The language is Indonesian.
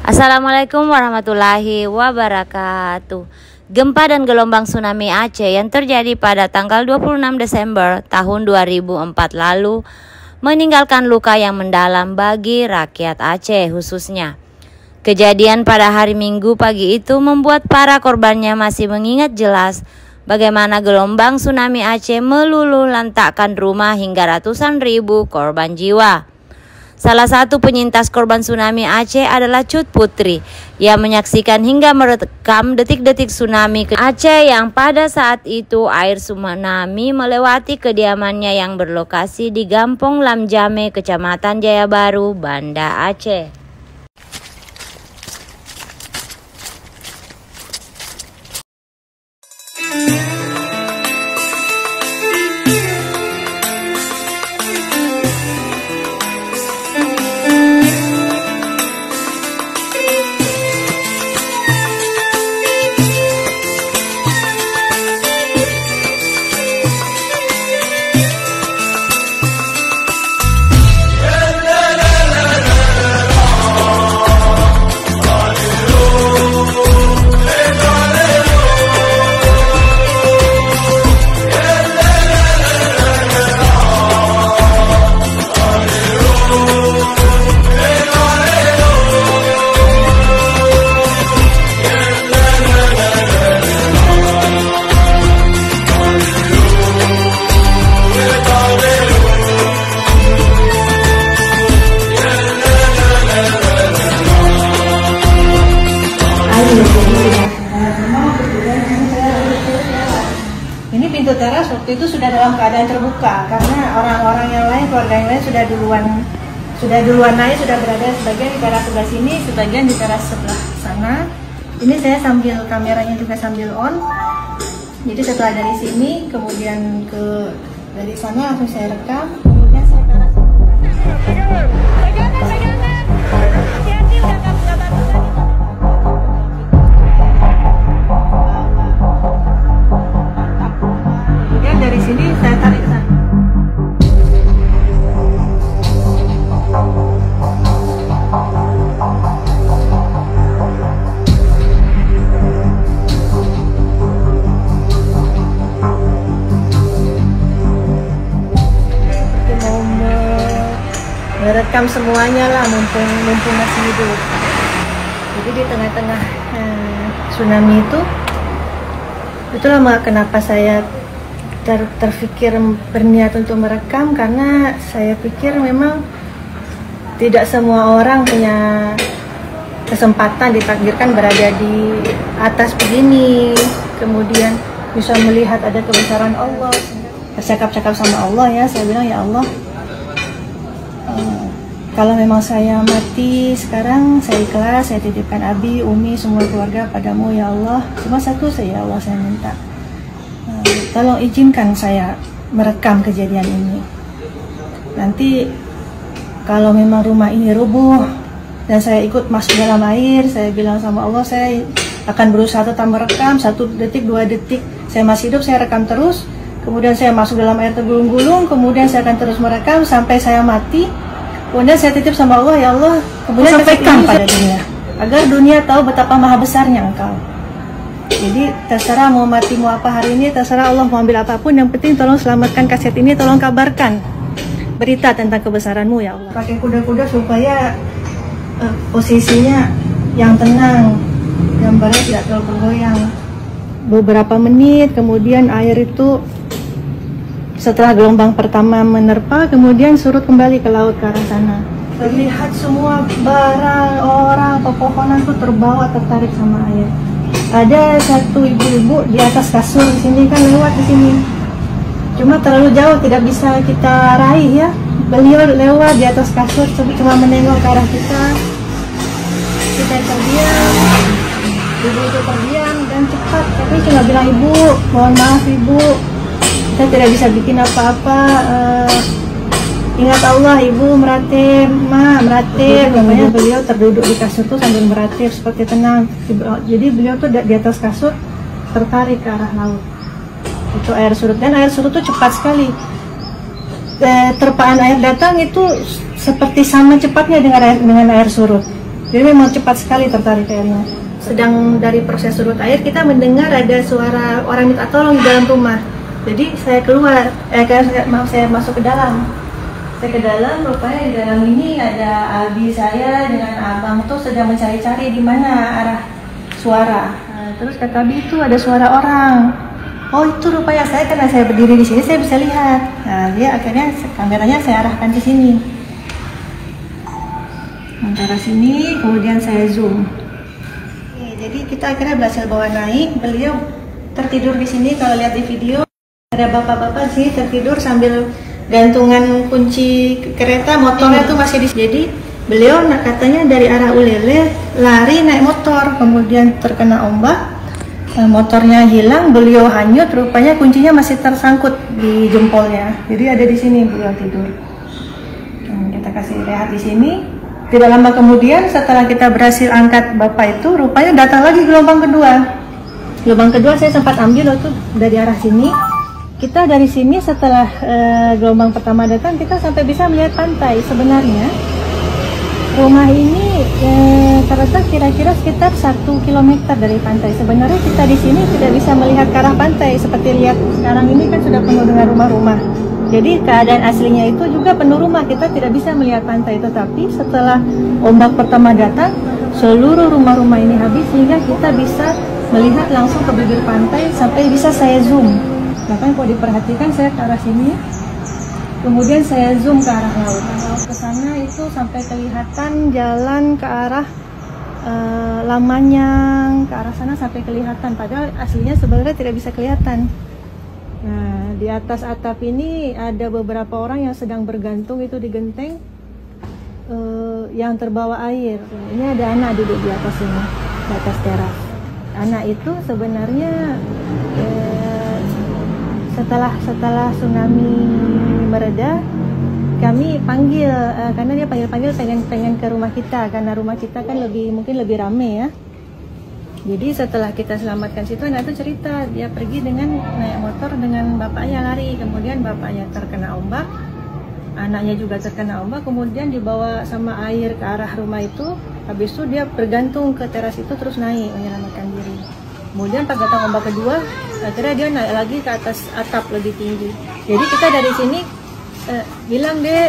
Assalamualaikum warahmatullahi wabarakatuh. Gempa dan gelombang tsunami Aceh yang terjadi pada tanggal 26 Desember tahun 2004 lalu meninggalkan luka yang mendalam bagi rakyat Aceh khususnya. Kejadian pada hari Minggu pagi itu membuat para korbannya masih mengingat jelas bagaimana gelombang tsunami Aceh meluluh lantakkan rumah hingga ratusan ribu korban jiwa. Salah satu penyintas korban tsunami Aceh adalah Cut Putri yang menyaksikan hingga merekam detik-detik tsunami Aceh yang pada saat itu air tsunami melewati kediamannya yang berlokasi di Gampong Lamjame, Kecamatan Jaya Baru, Banda Aceh. Ini pintu teras waktu itu sudah dalam keadaan terbuka karena orang-orang yang lain, keluarga yang lain sudah duluan naik, sudah berada sebagian di teras sebelah sini, sebagian di teras sebelah sana. Ini saya sambil kameranya juga sambil on. Jadi setelah dari sini kemudian dari sana langsung saya rekam, kemudian saya ke arah sini. Dari sini saya tarik sana. Mau merekam semuanya lah, mumpung masih hidup. Jadi di tengah-tengah tsunami itulah kenapa saya terfikir berniat untuk merekam, karena saya pikir memang tidak semua orang punya kesempatan ditakdirkan berada di atas begini, kemudian bisa melihat ada kebesaran Allah. Cakap-cakap sama Allah ya, saya bilang ya Allah, kalau memang saya mati sekarang, saya ikhlas, saya titipkan Abi, Umi, semua keluarga padamu ya Allah. Cuma satu saja ya Allah saya minta, tolong izinkan saya merekam kejadian ini. Nanti kalau memang rumah ini rubuh dan saya ikut masuk dalam air, saya bilang sama Allah, saya akan berusaha tetap merekam 1 detik, 2 detik. Saya masih hidup, saya rekam terus. Kemudian saya masuk dalam air tergulung-gulung, kemudian saya akan terus merekam sampai saya mati. Kemudian saya titip sama Allah, ya Allah, kemudian sampaikan pada dunia, agar dunia tahu betapa maha besarnya Engkau. Jadi terserah mau mati mau apa hari ini, terserah Allah mau ambil apapun, yang penting tolong selamatkan kaset ini, tolong kabarkan berita tentang kebesaranmu ya Allah. Pakai kuda-kuda supaya posisinya yang tenang, gambarnya tidak terlalu bergoyang. Beberapa menit kemudian air itu setelah gelombang pertama menerpa, kemudian surut kembali ke laut ke arah sana. Terlihat semua barang, orang, pepohonan itu terbawa, tertarik sama air. Ada satu ibu-ibu di atas kasur di sini, kan lewat di sini. Cuma terlalu jauh, tidak bisa kita raih ya. Beliau lewat di atas kasur, cuma menengok ke arah kita. Kita terdiam, ibu itu terdiam dan cepat. Tapi cuma bilang, ibu, mohon maaf ibu, kita tidak bisa bikin apa-apa. Ingat Allah, ibu meratib, meratib. Namanya beliau terduduk di kasur tuh sambil meratib seperti tenang. Jadi beliau tuh di atas kasur tertarik ke arah laut. Itu air surut, dan air surut tuh cepat sekali. Terpaan air datang itu seperti sama cepatnya dengan air surut. Jadi memang cepat sekali tertarik airnya. Sedang dari proses surut air, kita mendengar ada suara orang minta tolong di dalam rumah. Jadi saya keluar, saya masuk ke dalam. Saya ke dalam, rupanya di dalam ini ada abi saya dengan abang tuh sedang mencari-cari di mana arah suara. Nah, terus kata abi itu ada suara orang. Oh itu rupanya saya, karena saya berdiri di sini saya bisa lihat. Nah dia akhirnya kameranya saya arahkan ke sini. Antara sini, kemudian saya zoom. Oke, jadi kita akhirnya berhasil bawa naik. Beliau tertidur di sini. Kalau lihat di video ada bapak-bapak sih tertidur sambil gantungan kunci kereta motornya tuh masih di. Jadi beliau katanya dari arah Ulele lari naik motor, kemudian terkena ombak, motornya hilang, beliau hanyut. Rupanya kuncinya masih tersangkut di jempolnya. Jadi ada di sini beliau tidur. Kita kasih rehat di sini. Tidak lama kemudian setelah kita berhasil angkat bapak itu, rupanya datang lagi gelombang kedua. Gelombang kedua saya sempat ambil waktu dari arah sini. Kita dari sini setelah gelombang pertama datang, kita sampai bisa melihat pantai. Sebenarnya rumah ini terletak kira-kira sekitar 1 km dari pantai. Sebenarnya kita di sini tidak bisa melihat ke arah pantai. Seperti lihat sekarang ini kan sudah penuh dengan rumah-rumah. Jadi keadaan aslinya itu juga penuh rumah, kita tidak bisa melihat pantai. Tetapi setelah ombak pertama datang, seluruh rumah-rumah ini habis sehingga kita bisa melihat langsung ke bibir pantai sampai bisa saya zoom. Bahkan kalau diperhatikan saya ke arah sini, kemudian saya zoom ke arah laut. Laut ke sana itu sampai kelihatan jalan ke arah Lamanyang, ke arah sana sampai kelihatan. Padahal aslinya sebenarnya tidak bisa kelihatan. Nah, di atas atap ini ada beberapa orang yang sedang bergantung itu di genteng yang terbawa air. Ini ada anak duduk di atas ini, di atas teras. Anak itu sebenarnya setelah tsunami mereda, kami panggil karena dia panggil pengen ke rumah kita, karena rumah kita kan mungkin lebih rame ya. Jadi setelah kita selamatkan situ, anak itu cerita dia pergi dengan naik motor dengan bapaknya lari, kemudian bapaknya terkena ombak, anaknya juga terkena ombak, kemudian dibawa sama air ke arah rumah itu. Habis itu dia bergantung ke teras itu terus naik menyelamatkan diri. Kemudian pas datang ombak kedua, akhirnya dia naik lagi ke atas atap lebih tinggi. Jadi kita dari sini bilang deh